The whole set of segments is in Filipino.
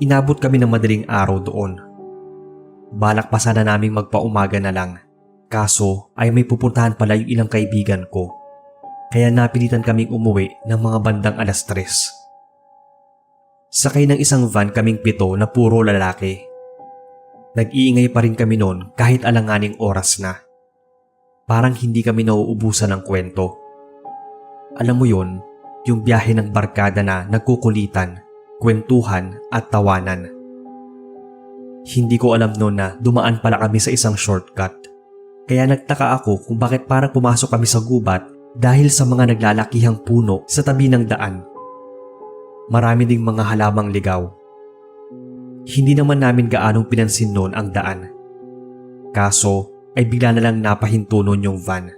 Inabot kami ng madaling araw doon. Balak pa sana naming magpaumaga na lang. Kaso ay may pupuntahan pala yung ilang kaibigan ko. Kaya napilitan kaming umuwi ng mga bandang 3:00. Sakay ng isang van kaming 7 na puro lalaki. Nag-iingay pa rin kami noon kahit alanganing oras na. Parang hindi kami nauubusan ng kwento. Alam mo yon, yung biyahe ng barkada na nagkukulitan, kwentuhan at tawanan. Hindi ko alam noon na dumaan pala kami sa isang shortcut. Kaya nagtaka ako kung bakit parang pumasok kami sa gubat dahil sa mga naglalakihang puno sa tabi ng daan. Marami ding mga halamang ligaw. Hindi naman namin gaanong pinansin noon ang daan. Kaso ay bigla na lang napahinto noon yung van.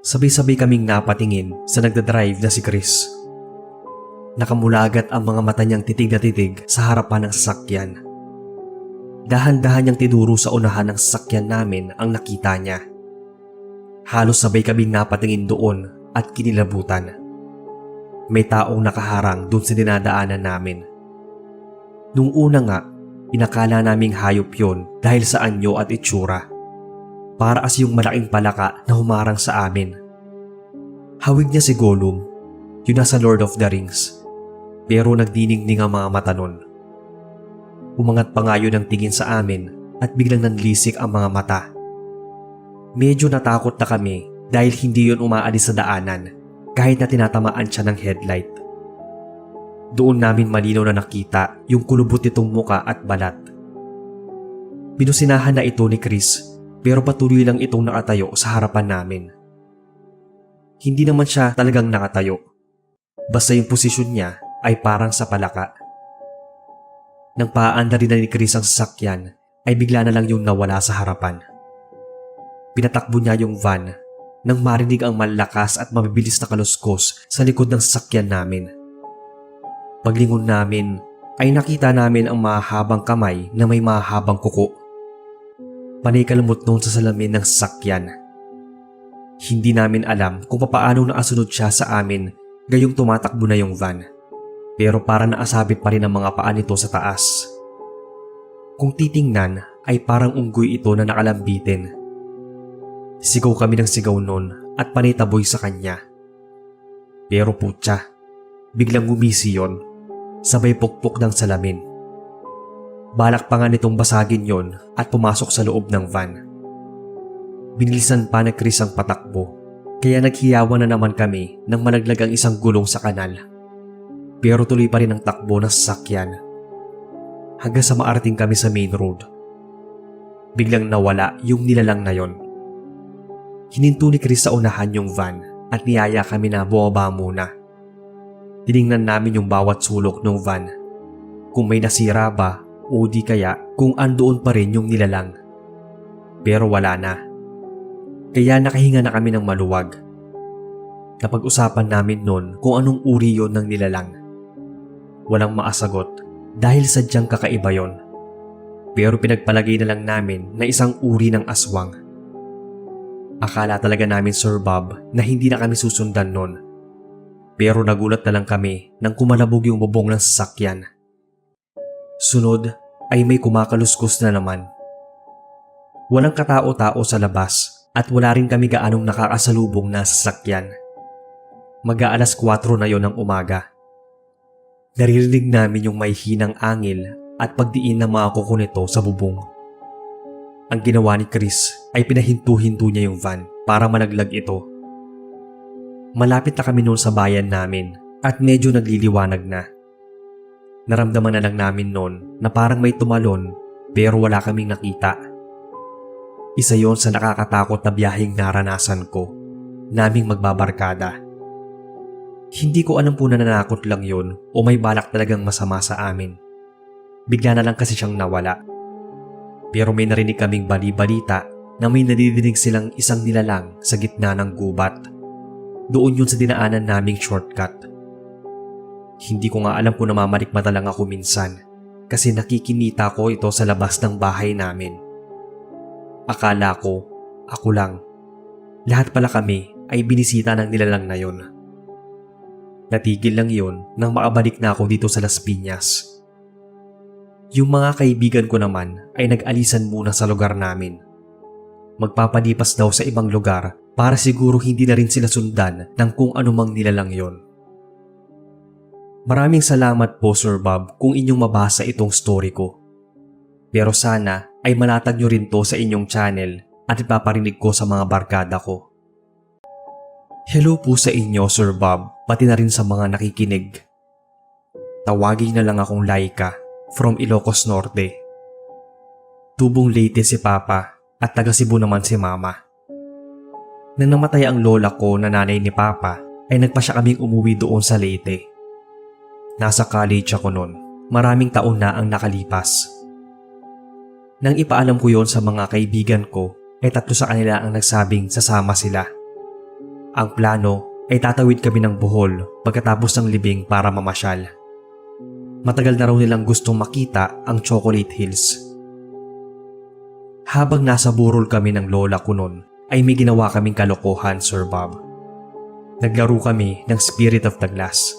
Sabay-sabay kaming napatingin sa nagdadrive na si Chris. Nakamulagat ang mga mata niyang titig na titig sa harapan ng sasakyan. Dahan-dahan niyang tinuro sa unahan ng sasakyan namin ang nakita niya. Halos sabay kaming napatingin doon at kinilabutan. May taong nakaharang doon sa dinadaanan namin. Nung una nga, inakala naming hayop yon dahil sa anyo at itsura. Para as yung malaking palaka na humarang sa amin. Hawig niya si Gollum, yun nasa Lord of the Rings. Pero nagdiningning ang mga mata nun. Umangat pa nga yun ang tingin sa amin at biglang nanlisik ang mga mata. Medyo natakot na kami dahil hindi yun umaalis sa daanan kahit na tinatamaan siya ng headlight. Doon namin malinaw na nakita yung kulubot nitong muka at balat. Binusinahan na ito ni Chris pero patuloy lang itong nakatayo sa harapan namin. Hindi naman siya talagang nakatayo. Basta yung posisyon niya ay parang sa palaka. Nang paanda rin na ni Chris ang sasakyan ay bigla na lang yung nawala sa harapan. Pinatakbo niya yung van nang marinig ang malakas at mabibilis na kaluskos sa likod ng sasakyan namin. Paglingon namin ay nakita namin ang mahahabang kamay na may mahahabang kuko. Panay kalmot noon sa salamin ng sasakyan. Hindi namin alam kung papaano naasunod siya sa amin gayong tumatakbo na yung van. Pero para naasabit pa rin ang mga paa nito sa taas. Kung titingnan ay parang unggoy ito na nakalambitin. Sigaw kami ng sigaw noon at panitaboy sa kanya. Pero putya, biglang gumisi yon, sabay pukpok ng salamin. Balak pa nga nitong basagin yon at pumasok sa loob ng van. Binilisan pa na Chris ang patakbo, kaya naghiyawan na naman kami nang malaglag ang isang gulong sa kanal. Pero tuloy pa rin ang takbo ng sasakyan. Hanggang sa maarating kami sa main road. Biglang nawala yung nilalang na yon. Hininto ni Chris sa unahan yung van at niyaya kami na bumaba muna. Tiningnan namin yung bawat sulok ng van. Kung may nasira ba o di kaya kung andoon pa rin yung nilalang. Pero wala na. Kaya nakahinga na kami ng maluwag. Napag-usapan namin noon kung anong uri yon ng nilalang. Walang maasagot dahil sadyang kakaiba yon. Pero pinagpalagay na lang namin na isang uri ng aswang. Akala talaga namin, Sir Bob, na hindi na kami susundan noon. Pero nagulat na lang kami nang kumalabog yung bubong ng sasakyan. Sunod ay may kumakaluskos na naman. Walang katao-tao sa labas at wala rin kami gaanong nakakasalubong na sasakyan. Mag-aalas 4 na yon ng umaga. Naririnig namin yung may hinang angil at pagdiin ng mga kuko nito sa bubong. Ang ginawa ni Chris ay pinahinto-hinto niya yung van para malaglag ito. Malapit na kami noon sa bayan namin at medyo nagliliwanag na. Naramdaman na lang namin noon na parang may tumalon pero wala kaming nakita. Isa yon sa nakakatakot na biyaheng naranasan ko, naming magbabarkada. Hindi ko alam kung nananakot lang yon o may balak talagang masama sa amin. Bigla na lang kasi siyang nawala. Pero may narinig kaming bali-balita na may nadidinig silang isang nilalang sa gitna ng gubat. Doon yun sa dinaanan naming shortcut. Hindi ko nga alam kung namamalikmata lang ako minsan kasi nakikinita ko ito sa labas ng bahay namin. Akala ko, ako lang. Lahat pala kami ay binisita ng nilalang na yon. Natigil lang yon nang makabalik na ako dito sa Las Piñas. Yung mga kaibigan ko naman ay nag-alisan muna sa lugar namin. Magpapalipas daw sa ibang lugar para siguro hindi na rin sila sundan ng kung anumang nilalang yon. Maraming salamat po Sir Bob kung inyong mabasa itong story ko. Pero sana ay malatag nyo rin to sa inyong channel at ipaparinig ko sa mga barkada ko. Hello po sa inyo Sir Bob, pati na rin sa mga nakikinig. Tawagin na lang akong Laika from Ilocos Norte. Tubong Leyte si Papa at taga Cebu naman si Mama. Nang namatay ang lola ko na nanay ni Papa ay nagpa siya kaming umuwi doon sa Leyte. Nasa college ako noon, maraming taon na ang nakalipas. Nang ipaalam ko yon sa mga kaibigan ko ay 3 sa kanila ang nagsabing sasama sila. Ang plano ay tatawid kami ng Bohol pagkatapos ng libing para mamasyal. Matagal na raw nilang gustong makita ang Chocolate Hills. Habang nasa burol kami ng lola ko noon ay may ginawa kaming kalokohan Sir Bob. Naglaro kami ng Spirit of the Glass.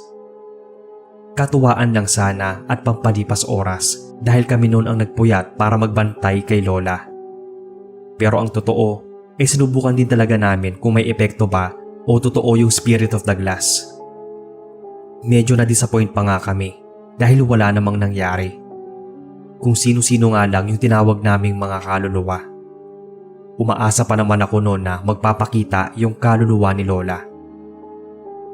Katuwaan lang sana at pampalipas oras dahil kami noon ang nagpuyat para magbantay kay lola. Pero ang totoo ay sinubukan din talaga namin kung may epekto ba o totoo yung Spirit of the Glass. Medyo na-disappoint pa nga kami dahil wala namang nangyari. Kung sino-sino nga lang yung tinawag naming mga kaluluwa. Umaasa pa naman ako noon na magpapakita yung kaluluwa ni lola.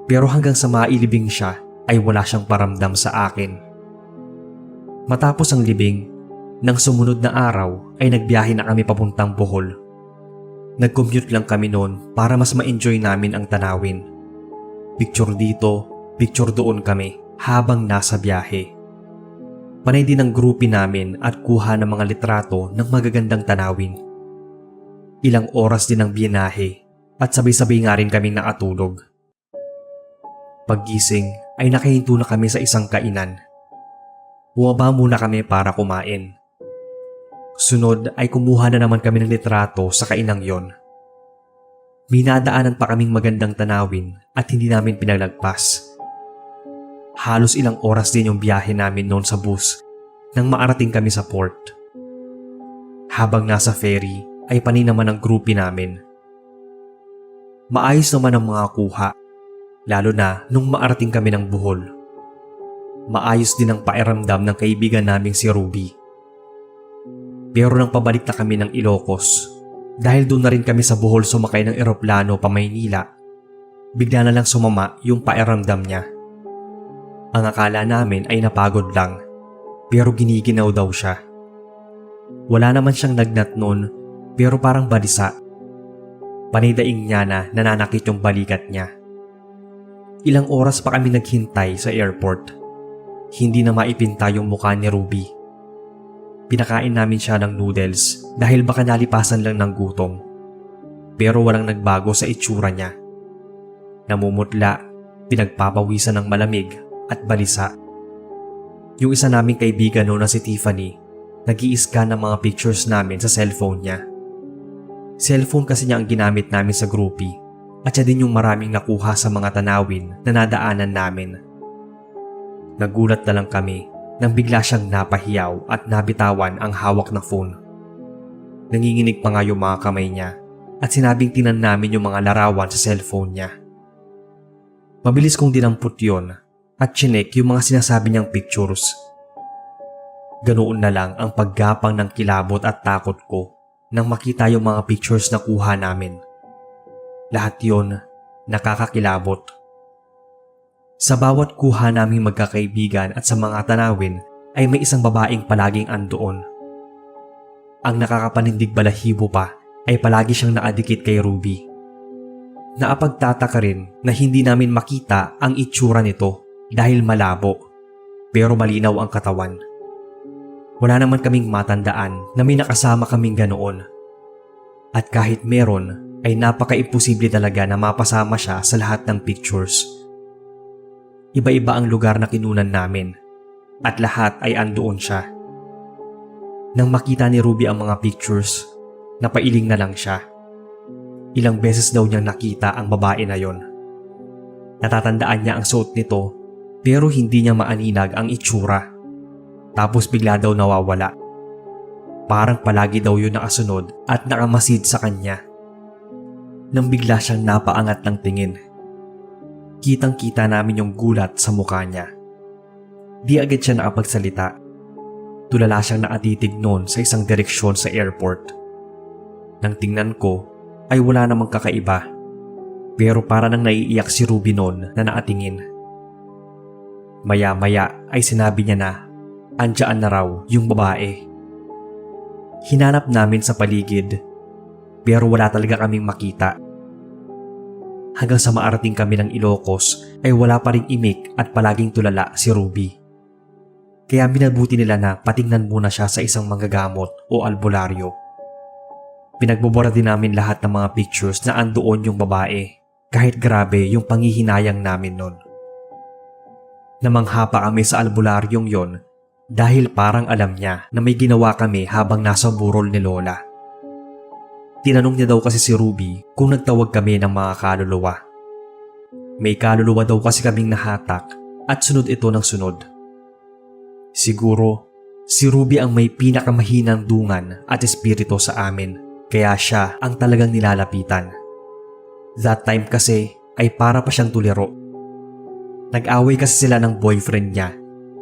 Pero hanggang sa mailibing siya ay wala siyang paramdam sa akin. Matapos ang libing, nang sumunod na araw ay nagbiyahe na kami papuntang Bohol. Nag-commute lang kami noon para mas ma-enjoy namin ang tanawin. Picture dito, picture doon kami habang nasa biyahe. Panay din ang grupi namin at kuha ng mga litrato ng magagandang tanawin. Ilang oras din ang binahe at sabay-sabay nga rin kaming nakatulog. Paggising ay nakahinto na kami sa isang kainan. Bumaba muna kami para kumain. Sunod ay kumuha na naman kami ng litrato sa kainang yon. Minadaanan pa kaming magandang tanawin at hindi namin pinalagpas. Halos ilang oras din yung biyahe namin noon sa bus nang maarating kami sa port. Habang nasa ferry ay panay naman ang grupi namin. Maayos naman ang mga kuha, lalo na nung maarating kami ng Bohol. Maayos din ang pakiramdam ng kaibigan naming si Ruby. Pero nang pabalik na kami ng Ilocos, dahil doon na rin kami sa Bohol sumakay ng eroplano pa Maynila, bigla na lang sumama yung pakiramdam niya. Ang akala namin ay napagod lang, pero giniginaw daw siya. Wala naman siyang lagnat noon, pero parang balisa. Panidaing niya na nananakit yung balikat niya. Ilang oras pa kami naghintay sa airport. Hindi na maipinta yung mukha ni Ruby. Pinakain namin siya ng noodles dahil baka nalipasan lang ng gutom. Pero walang nagbago sa itsura niya. Namumutla, pinagpapawisan ng malamig at balisa. Yung isa naming kaibigan noon na si Tiffany, nag-i-scan ng mga pictures namin sa cellphone niya. Cellphone kasi niya ang ginamit namin sa groupie at siya din yung maraming nakuha sa mga tanawin na nadaanan namin. Nagulat na lang kami nang bigla siyang napahiyaw at nabitawan ang hawak na phone. Nanginginig pa nga yung mga kamay niya at sinabing tinan namin yung mga larawan sa cellphone niya. Mabilis kong dinampot yon at chinek yung mga sinasabi niyang pictures. Ganoon na lang ang paggapang ng kilabot at takot ko nang makita yung mga pictures na kuha namin. Lahat yon nakakakilabot. Sa bawat kuha naming magkakaibigan at sa mga tanawin ay may isang babaeng palaging andoon. Ang nakakapanindig balahibo pa ay palagi siyang nakadikit kay Ruby. Naapagtataka rin na hindi namin makita ang itsura nito dahil malabo, pero malinaw ang katawan. Wala naman kaming matandaan na may nakasama kaming ganoon. At kahit meron, ay napaka-imposible talaga na mapasama siya sa lahat ng pictures. Iba-iba ang lugar na kinunan namin, at lahat ay andoon siya. Nang makita ni Ruby ang mga pictures, napailing na lang siya. Ilang beses daw niyang nakita ang babae na yon. Natatandaan niya ang suot nito, pero hindi niya maaninag ang itsura. Tapos bigla daw nawawala. Parang palagi daw yun nakasunod at nakamasid sa kanya. Nang bigla siyang napaangat ng tingin. Kitang-kita namin yung gulat sa mukha niya. Di agad siya nakapagsalita. Tulala siyang nakatitig noon sa isang direksyon sa airport. Nang tingnan ko ay wala namang kakaiba. Pero para nang naiiyak si Ruby noon na nakatingin. Maya-maya ay sinabi niya na andyan na raw yung babae. Hinanap namin sa paligid pero wala talaga kaming makita. Hanggang sa maarating kami ng Ilocos ay wala pa ring imik at palaging tulala si Ruby. Kaya minabuti nila na patingnan muna siya sa isang manggagamot o albularyo. Pinagbubura din namin lahat ng mga pictures na andoon yung babae kahit grabe yung panghihinayang namin nun. Namangha pa kami sa albularyong yon dahil parang alam niya na may ginawa kami habang nasa burol ni Lola. Tinanong niya daw kasi si Ruby kung nagtawag kami ng mga kaluluwa. May kaluluwa daw kasi kaming nahatak at sunod ito ng sunod. Siguro, si Ruby ang may pinakamahinang dungan at espiritu sa amin kaya siya ang talagang nilalapitan. That time kasi ay para pa siyang tuliro. Nag-away kasi sila ng boyfriend niya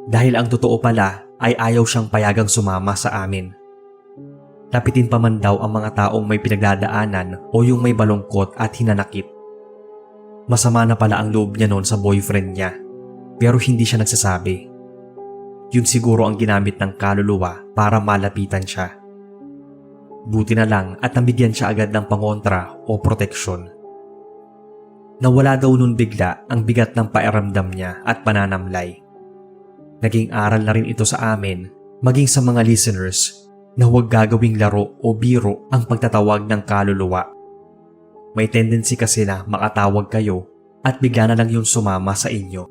dahil ang totoo pala ay ayaw siyang payagang sumama sa amin. Lapitin pa man daw ang mga taong may pinagdadaanan o yung may balungkot at hinanakit. Masama na pala ang loob niya noon sa boyfriend niya pero hindi siya nagsasabi. Yun siguro ang ginamit ng kaluluwa para malapitan siya. Buti na lang at nabigyan siya agad ng pangontra o proteksyon. Nawala daw nun bigla ang bigat ng pakiramdam niya at pananamlay. Naging aral na rin ito sa amin, maging sa mga listeners, na huwag gagawing laro o biro ang pagtatawag ng kaluluwa. May tendency kasi na makatawag kayo at bigla na lang yung sumama sa inyo.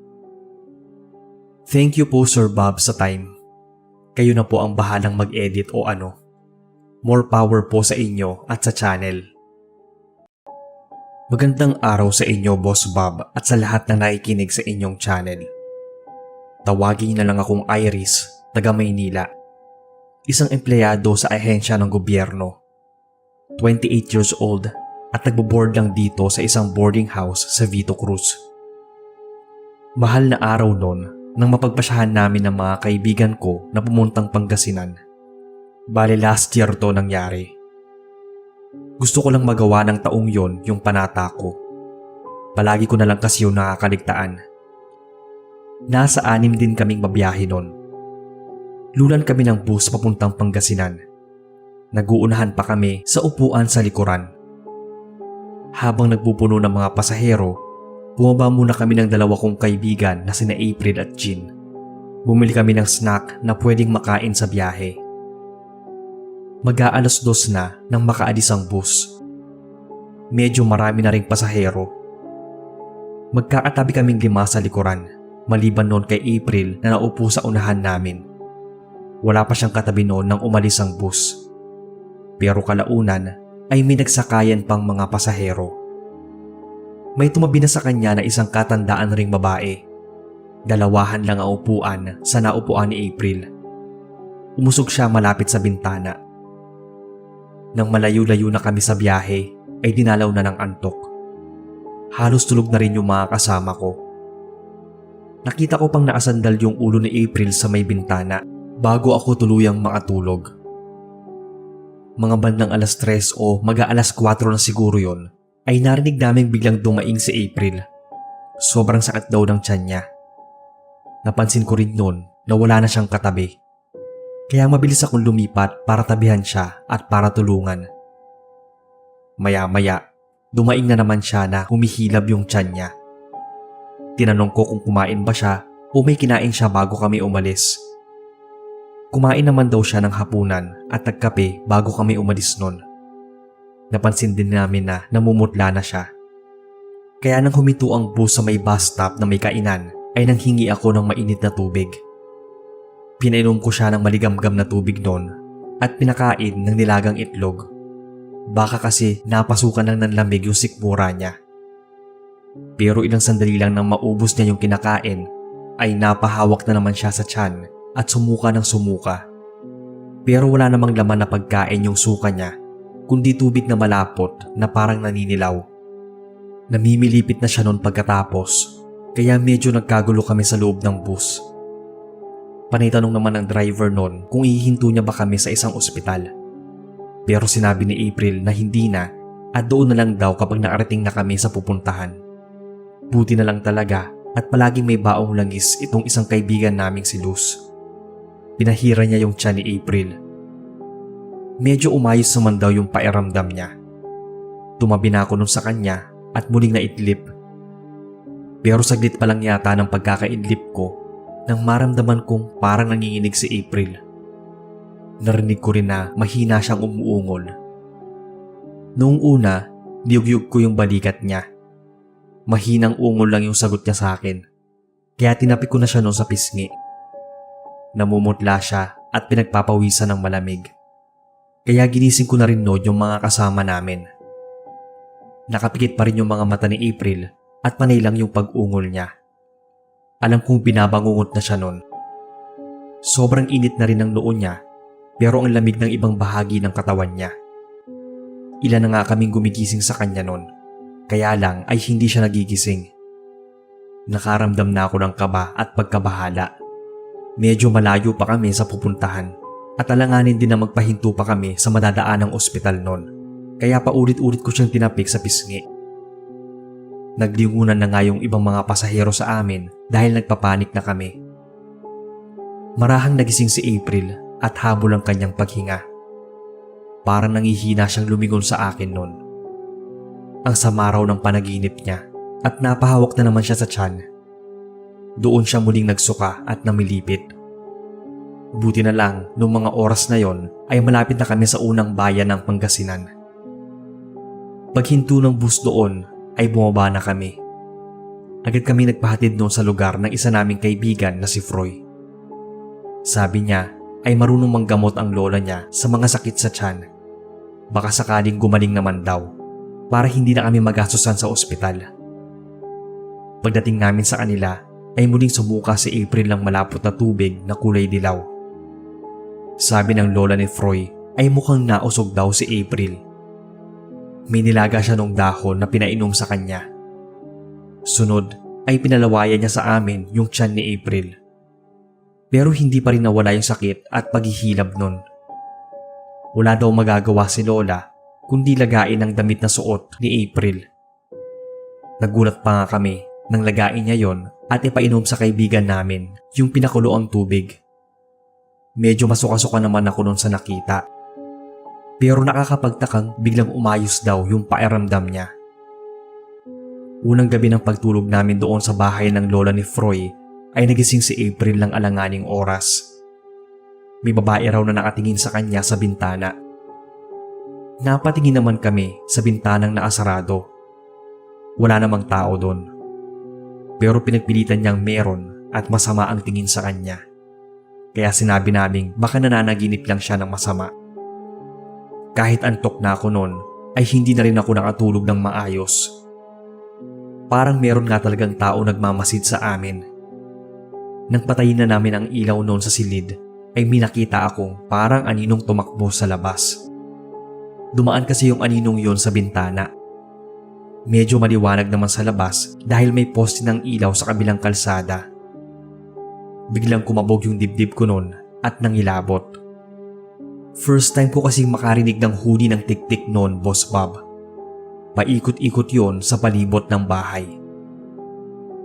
Thank you po Sir Bob sa time. Kayo na po ang bahalang mag-edit o ano. More power po sa inyo at sa channel. Magandang araw sa inyo, Boss Bob, at sa lahat na nakikinig sa inyong channel. Tawagin na lang akong Iris, taga Maynila. Isang empleyado sa ahensya ng gobyerno. 28 years old at nagbo-board lang dito sa isang boarding house sa Vito Cruz. Mahal na araw noon nang mapagpasyahan namin ng mga kaibigan ko na pumuntang Pangasinan. Bale last year to nangyari. Gusto ko lang magawa ng taong yon yung panata ko. Palagi ko na lang kasi yung nakakaligtaan. Nasa 6 din kaming babiyahe nun. Lulan kami ng bus papuntang Pangasinan. Naguunahan pa kami sa upuan sa likuran. Habang nagpupuno ng mga pasahero, bumaba muna kami ng dalawa kong kaibigan na sina April at Jean. Bumili kami ng snack na pwedeng makain sa biyahe. Mag-aalas 2 na nang makaalis ang bus. Medyo marami na ring pasahero. Magkakatabi kaming 5 sa likuran, maliban noon kay April na naupo sa unahan namin. Wala pa siyang katabi noon nang umalis ang bus. Pero kalaunan ay may nagsakayan pang mga pasahero. May tumabi na sa kanya na isang katandaan ring babae. Dalawahan lang ang upuan sa naupuan ni April. Umusog siya malapit sa bintana. Nang malayo-layo na kami sa biyahe, ay dinalaw na ng antok. Halos tulog na rin yung mga kasama ko. Nakita ko pang nakasandal yung ulo ni April sa may bintana bago ako tuluyang makatulog. Mga bandang alas 3 o mag-aalas 4 na siguro yon, ay narinig naming biglang dumaing si April. Sobrang sakit daw ng tiyan niya. Napansin ko rin noon na wala na siyang katabi. Kaya mabilis akong lumipat para tabihan siya at para tulungan. Maya-maya, dumaing na naman siya na humihilab yung tiyan niya. Tinanong ko kung kumain ba siya o may kinain siya bago kami umalis. Kumain naman daw siya ng hapunan at nagkape bago kami umalis nun. Napansin din namin na namumutla na siya. Kaya nang huminto ang bus sa may bus stop na may kainan, ay nanghingi ako ng mainit na tubig. Pinainom ko siya ng maligamgam na tubig noon at pinakain ng nilagang itlog. Baka kasi napasukan lang ng lamig yung sikmura niya. Pero ilang sandali lang nang maubos niya yung kinakain ay napahawak na naman siya sa tiyan at sumuka ng sumuka. Pero wala namang laman na pagkain yung suka niya, kundi tubig na malapot na parang naninilaw. Namimilipit na siya noon pagkatapos, kaya medyo nagkagulo kami sa loob ng bus. Panitanong naman ng driver noon kung ihihinto niya ba kami sa isang ospital. Pero sinabi ni April na hindi na at doon na lang daw kapag nakarating na kami sa pupuntahan. Buti na lang talaga at palaging may baong langis itong isang kaibigan naming si Luz. Pinahira niya yung tiyan ni April. Medyo umayos naman daw yung pairamdam niya. Tumabi na ako nun sa kanya at muling naidlip. Pero saglit pa lang yata ng pagkakaidlip ko nang maramdaman kong parang nanginginig si April. Narinig ko rin na mahina siyang umuungol. Noong una, niyugyug ko yung balikat niya. Mahinang ungol lang yung sagot niya sa akin, kaya tinapik ko na siya noon sa pisngi. Namumutla siya at pinagpapawisan ng malamig. Kaya ginising ko na rin noon yung mga kasama namin. Nakapikit pa rin yung mga mata ni April at panay lang yung pag-ungol niya. Alam kong binabangungot na siya noon. Sobrang init na rin ang noo niya, pero ang lamig ng ibang bahagi ng katawan niya. Ilan na nga kaming gumigising sa kanya noon, kaya lang ay hindi siya nagigising. Nakaramdam na ako ng kaba at pagkabahala. Medyo malayo pa kami sa pupuntahan at alanganin din na magpahinto pa kami sa madadaanang ospital noon, kaya paulit-ulit ko siyang tinapik sa pisngi. Naglingunan na nga yung ibang mga pasahero sa amin dahil nagpapanik na kami. Marahang nagising si April at habol ang kanyang paghinga. Parang nangihina siyang lumingon sa akin noon. Ang sama raw ng panaginip niya at napahawak na naman siya sa tiyan. Doon siya muling nagsuka at namilipit. Buti na lang noong mga oras na yon ay malapit na kami sa unang bayan ng Pangasinan. Paghinto ng bus doon ay bumaba na kami. Agad kami nagpahatid noon sa lugar ng isa naming kaibigan na si Froy. Sabi niya ay marunong manggamot ang lola niya sa mga sakit sa tiyan. Baka sakaling gumaling naman daw para hindi na kami magastusan sa ospital. Pagdating namin sa kanila ay muling sumuka si April ng malapot na tubig na kulay dilaw. Sabi ng lola ni Froy ay mukhang nausog daw si April. May nilaga siya ng dahon na pinainom sa kanya. Sunod ay pinalawayan niya sa amin yung tiyan ni April. Pero hindi pa rin nawala yung sakit at paghihilab nun. Wala daw magagawa si Lola kundi lagain ang damit na suot ni April. Nagulat pa nga kami nang lagain niya yon at ipainom sa kaibigan namin yung pinakulo ang tubig. Medyo masuka-suka naman ako nun sa nakita. Pero nakakapagtakang biglang umayos daw yung pairamdam niya. Unang gabi ng pagtulog namin doon sa bahay ng lola ni Froy ay nagising si April ng alanganing oras. May babae raw na nakatingin sa kanya sa bintana. Napatingin naman kami sa bintanang naasarado. Wala namang tao doon. Pero pinagpilitan niyang meron at masama ang tingin sa kanya. Kaya sinabi naming baka nananaginip lang siya ng masama. Kahit antok na ako noon, ay hindi na rin ako nakatulog ng maayos. Parang meron nga talagang tao nagmamasid sa amin. Nang patayin na namin ang ilaw noon sa silid, ay minakita akong parang aninong tumakbo sa labas. Dumaan kasi yung aninong yon sa bintana. Medyo maliwanag naman sa labas dahil may poste ng ilaw sa kabilang kalsada. Biglang kumabog yung dibdib ko noon at nangilabot. First time ko kasing makarinig ng huni ng tik-tik noon, Boss Bob. Paikot-ikot yon sa palibot ng bahay.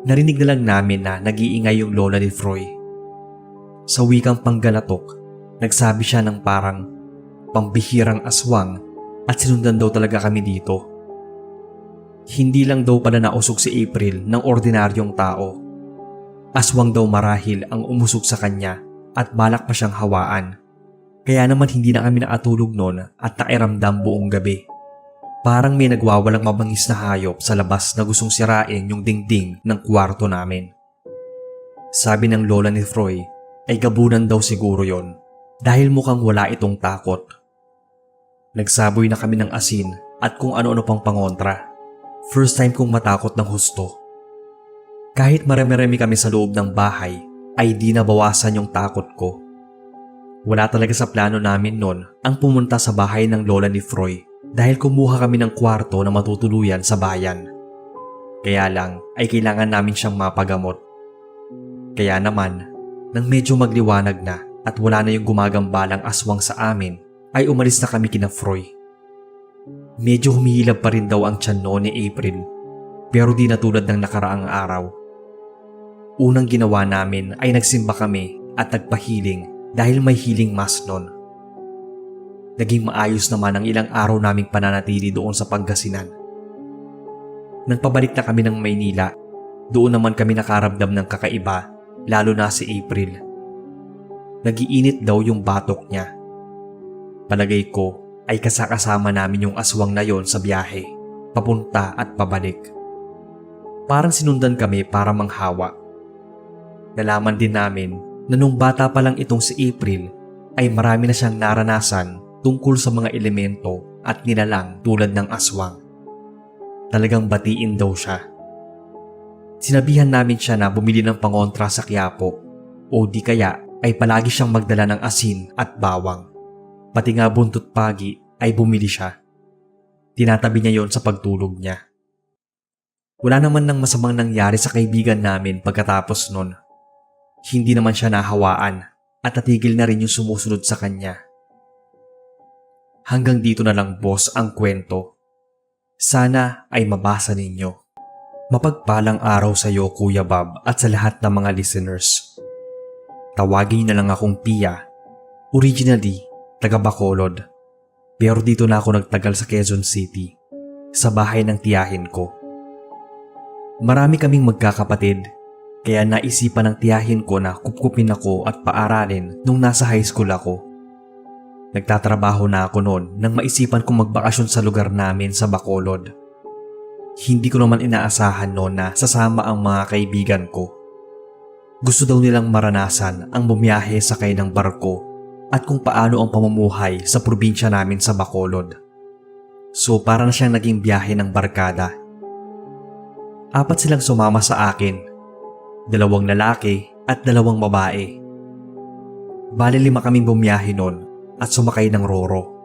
Narinig na lang namin na nag-iingay yung lola ni Froy. Sa wikang Panggalatok, nagsabi siya ng parang pambihirang aswang at sinundan daw talaga kami dito. Hindi lang daw pala nausog si April ng ordinaryong tao. Aswang daw marahil ang umusog sa kanya at balak pa siyang hawaan. Kaya naman hindi na kami nakatulog noon at nakiramdam buong gabi. Parang may nagwawalang mabangis na hayop sa labas na gustong sirain yung dingding ng kwarto namin. Sabi ng lola ni Froy ay gabunan daw siguro yon dahil mukhang wala itong takot. Nagsaboy na kami ng asin at kung ano-ano pang pangontra. First time kong matakot ng husto. Kahit marami-rami kami sa loob ng bahay, ay di nabawasan yung takot ko. Wala talaga sa plano namin noon ang pumunta sa bahay ng lola ni Froy dahil kumuha kami ng kwarto na matutuluyan sa bayan. Kaya lang ay kailangan namin siyang mapagamot. Kaya naman, nang medyo magliwanag na at wala na yung gumagambalang aswang sa amin, ay umalis na kami kina Froy. Medyo humihilab pa rin daw ang tiyan noon ni April, pero di na tulad ng nakaraang araw. Unang ginawa namin ay nagsimba kami at nagpahiling dahil may healing mass noon. Naging maayos naman ang ilang araw naming pananatili doon sa Pangasinan. Nang pabalik na kami ng Maynila, doon naman kami nakaramdam ng kakaiba, lalo na si April. Nagiinit daw yung batok niya. Palagay ko ay kasakasama namin yung aswang na yon sa biyahe, papunta at pabalik. Parang sinundan kami para manghawa. Nalaman din namin na nung bata pa lang itong si April ay marami na siyang naranasan tungkol sa mga elemento at nilalang tulad ng aswang. Talagang batiin daw siya. Sinabihan namin siya na bumili ng pangontra sa Quiapo o di kaya ay palagi siyang magdala ng asin at bawang. Pati nga buntot pagi ay bumili siya. Tinatabi niya yon sa pagtulog niya. Wala naman ng masamang nangyari sa kaibigan namin pagkatapos nun. Hindi naman siya nahawaan at natigil na rin yung sumusunod sa kanya. Hanggang dito na lang boss ang kwento. Sana ay mabasa ninyo. Mapagpalang araw sa iyo Kuya Bob at sa lahat ng mga listeners. Tawagin na lang akong Pia. Originally, taga Bacolod. Pero dito na ako nagtagal sa Quezon City, sa bahay ng tiyahin ko. Marami kaming magkakapatid. Kaya naisipan ng tiyahin ko na kupkupin ako at paaralin nung nasa high school ako. Nagtatrabaho na ako noon nang maisipan kong magbakasyon sa lugar namin sa Bacolod. Hindi ko naman inaasahan noon na sasama ang mga kaibigan ko. Gusto daw nilang maranasan ang bumiyahe sakay ng barko at kung paano ang pamumuhay sa probinsya namin sa Bacolod. So para na siyang naging biyahe ng barkada. 4 silang sumama sa akin. 2 lalaki at 2 babae. Bali 5 kaming bumiyahe noon at sumakay ng Roro.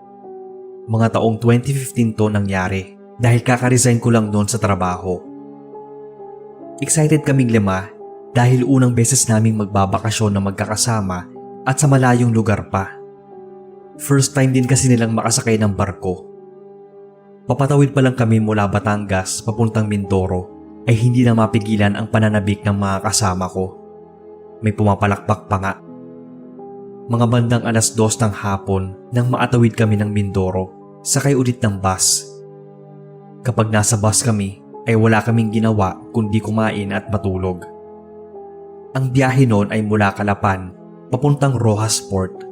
Mga taong 2015 to nangyari dahil kaka-resign ko lang noon sa trabaho. Excited kaming 5 dahil unang beses naming magbabakasyon na magkakasama at sa malayong lugar pa. First time din kasi nilang makasakay ng barko. Papatawid pa lang kami mula Batangas papuntang Mindoro ay hindi na mapigilan ang pananabik ng mga kasama ko. May pumapalakpak pa nga. Mga bandang 2:00 ng hapon nang maatawid kami ng Mindoro, sakay ulit ng bus. Kapag nasa bus kami ay wala kaming ginawa kundi kumain at matulog. Ang biyahe noon ay mula Calapan papuntang Rojas Port.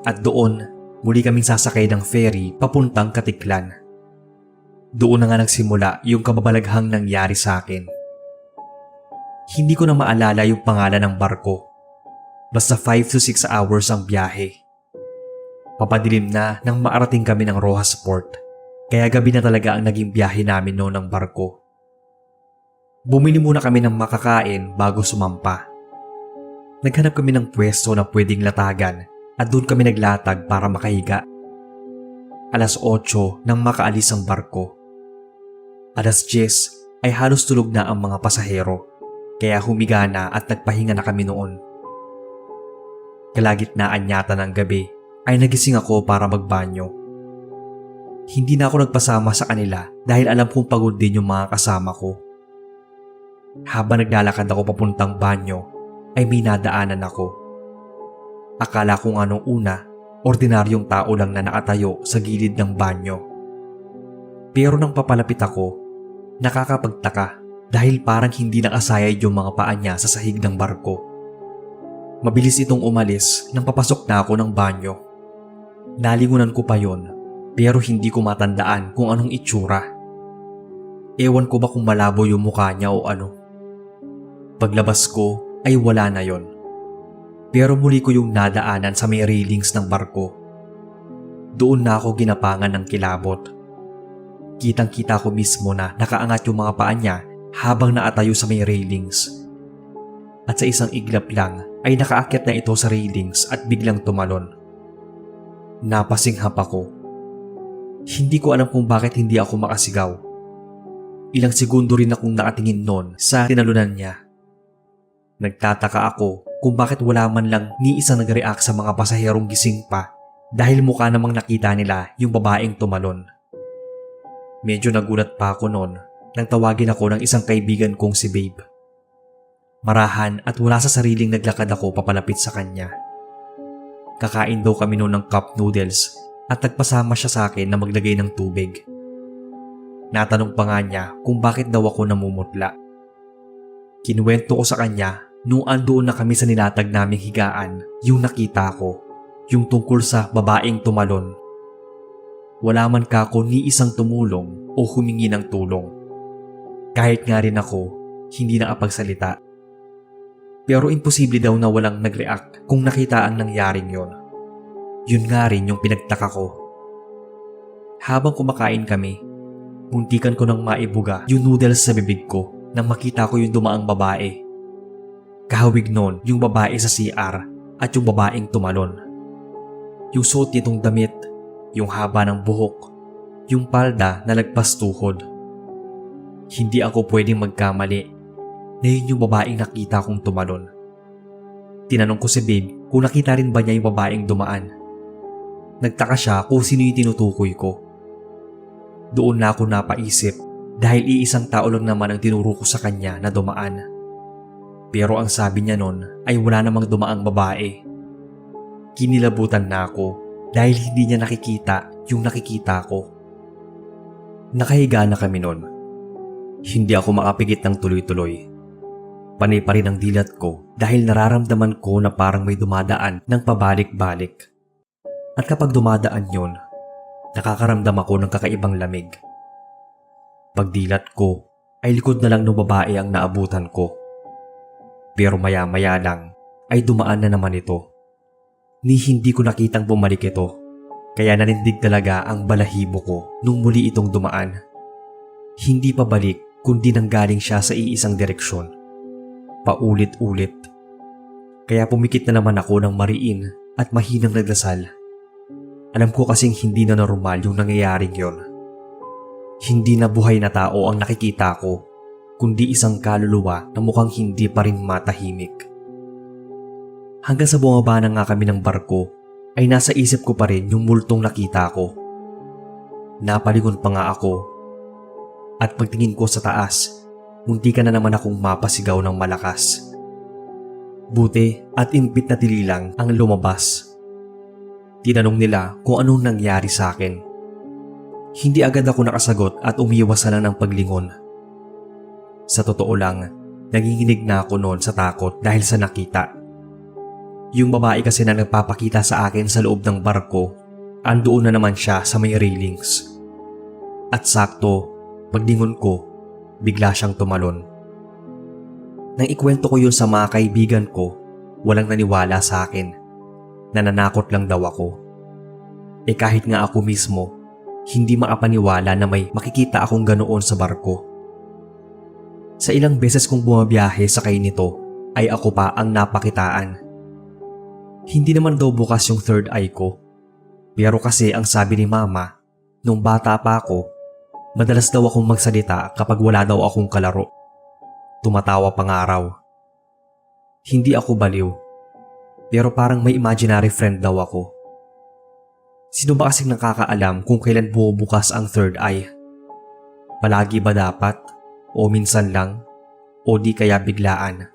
At doon muli kaming sasakay ng ferry papuntang Katiklan. Doon na nga nagsimula yung kababalaghang nangyari sa akin. Hindi ko na maalala yung pangalan ng barko. Basta 5 to 6 hours ang biyahe. Papadilim na nang maarating kami ng Rojas Port, kaya gabi na talaga ang naging biyahe namin noon ng barko. Bumili muna kami ng makakain bago sumampa. Naghanap kami ng pwesto na pwedeng latagan at doon kami naglatag para makahiga. 8:00 nang makaalis ang barko. 10:00 ay halos tulog na ang mga pasahero, kaya humiga na at nagpahinga na kami noon. Kalagitnaan yata ng gabi ay nagising ako para magbanyo. Hindi na ako nagpasama sa kanila dahil alam kong pagod din yung mga kasama ko. Habang naglalakad ako papuntang banyo ay may nadaanan ako. Akala ko nga nung una, ordinaryong tao lang na nakatayo sa gilid ng banyo. Pero nang papalapit ako, nakakapagtaka dahil parang hindi nakasayad yung mga paa niya sa sahig ng barko. Mabilis itong umalis nang papasok na ako ng banyo. Nalingunan ko pa yon, pero hindi ko matandaan kung anong itsura. Ewan ko ba kung malabo yung mukha niya o ano. Paglabas ko ay wala na yon. Pero muli ko yung nadaanan sa may railings ng barko. Doon na ako ginapangan ng kilabot. Kitang-kita ko mismo na nakaangat yung mga paa niya habang naatayo sa may railings. at sa isang iglap lang ay nakaakyat na ito sa railings at biglang tumalon. Napasinghap ako. Hindi ko alam kung bakit hindi ako makasigaw. Ilang segundo rin akong nakatingin noon sa tinalunan niya. Nagtataka ako kung bakit wala man lang ni isang nag-react sa mga pasaherong gising pa dahil mukha namang nakita nila yung babaeng tumalon. Medyo nagulat pa ako noon nang tawagin ako ng isang kaibigan kong si Babe. Marahan at wala sa sariling naglakad ako papalapit sa kanya. Kakain daw kami noon ng cup noodles at nagpasama siya sa akin na maglagay ng tubig. Natanong pa nga niya kung bakit daw ako namumutla. Kinuwento ko sa kanya nung andoon na kami sa nilatag naming higaan yung nakita ko, yung tungkol sa babaeng tumalon. Wala man kako ni isang tumulong o humingi ng tulong. Kahit nga rin ako, hindi nakapagsalita. Pero imposible daw na walang nag-react kung nakita ang nangyaring yon. Yun nga rin yung pinagtaka ko. Habang kumakain kami, muntikan ko nang maibuga yung noodles sa bibig ko nang makita ko yung dumaang babae. Kahawig nun yung babae sa CR at yung babaeng tumalon. Yung suot nitong damit, yung haba ng buhok, yung palda na lagpas tuhod. Hindi ako pwedeng magkamali na yun yung babaeng nakita kong tumalon. Tinanong ko si Babe kung nakita rin ba niya yung babaeng dumaan. Nagtaka siya kung sino yung tinutukoy ko. Doon na ako napaisip dahil iisang tao lang naman ang tinuro ko sa kanya na dumaan. Pero ang sabi niya nun ay wala namang dumaang babae. Kinilabutan na ako dahil hindi niya nakikita yung nakikita ko. Nakahiga na kami nun. Hindi ako makapigit ng tuloy-tuloy. Panay pa rin ang dilat ko dahil nararamdaman ko na parang may dumadaan ng pabalik-balik. At kapag dumadaan yon, nakakaramdam ako ng kakaibang lamig. Pagdilat ko ay likod na lang ng babae ang naabutan ko. Pero maya-maya lang ay dumaan na naman ito. Ni hindi ko nakitang bumalik ito, kaya nanindig talaga ang balahibo ko nung muli itong dumaan. Hindi pabalik kundi nanggaling siya sa iisang direksyon. Paulit-ulit. Kaya pumikit na naman ako ng mariin at mahinang nagdasal. Alam ko kasing hindi na normal yung nangyayaring yon. Hindi na buhay na tao ang nakikita ko, kundi isang kaluluwa na mukhang hindi pa rin matahimik. Hanggang sa bumaba na nga kami ng barko, ay nasa isip ko pa rin yung multong nakita ko. Napalingon pa nga ako. At pagtingin ko sa taas, muntikan na naman akong mapasigaw ng malakas. Buti at impit na tililang ang lumabas. Tinanong nila kung anong nangyari sa akin. Hindi agad ako nakasagot at umiwas na lang ng paglingon. Sa totoo lang, nanginginig na ako noon sa takot dahil sa nakita. Yung babae kasi na nagpapakita sa akin sa loob ng barko, andoon na naman siya sa may railings. At sakto, paglingon ko, bigla siyang tumalon. Nang ikwento ko yun sa mga kaibigan ko, walang naniwala sa akin. Nananakot lang daw ako. Kahit nga ako mismo, hindi makapaniwala na may makikita akong ganoon sa barko. Sa ilang beses kong bumabiyahe sakay nito, ay ako pa ang napakitaan. Hindi naman daw bukas yung third eye ko. Pero kasi ang sabi ni Mama, nung bata pa ako, madalas daw akong magsalita kapag wala daw akong kalaro. Tumatawa pa nga raw. Hindi ako baliw. Pero parang may imaginary friend daw ako. Sino ba kasing nakakaalam kung kailan bubukas ang third eye? Palagi ba dapat? O minsan lang? O di kaya biglaan?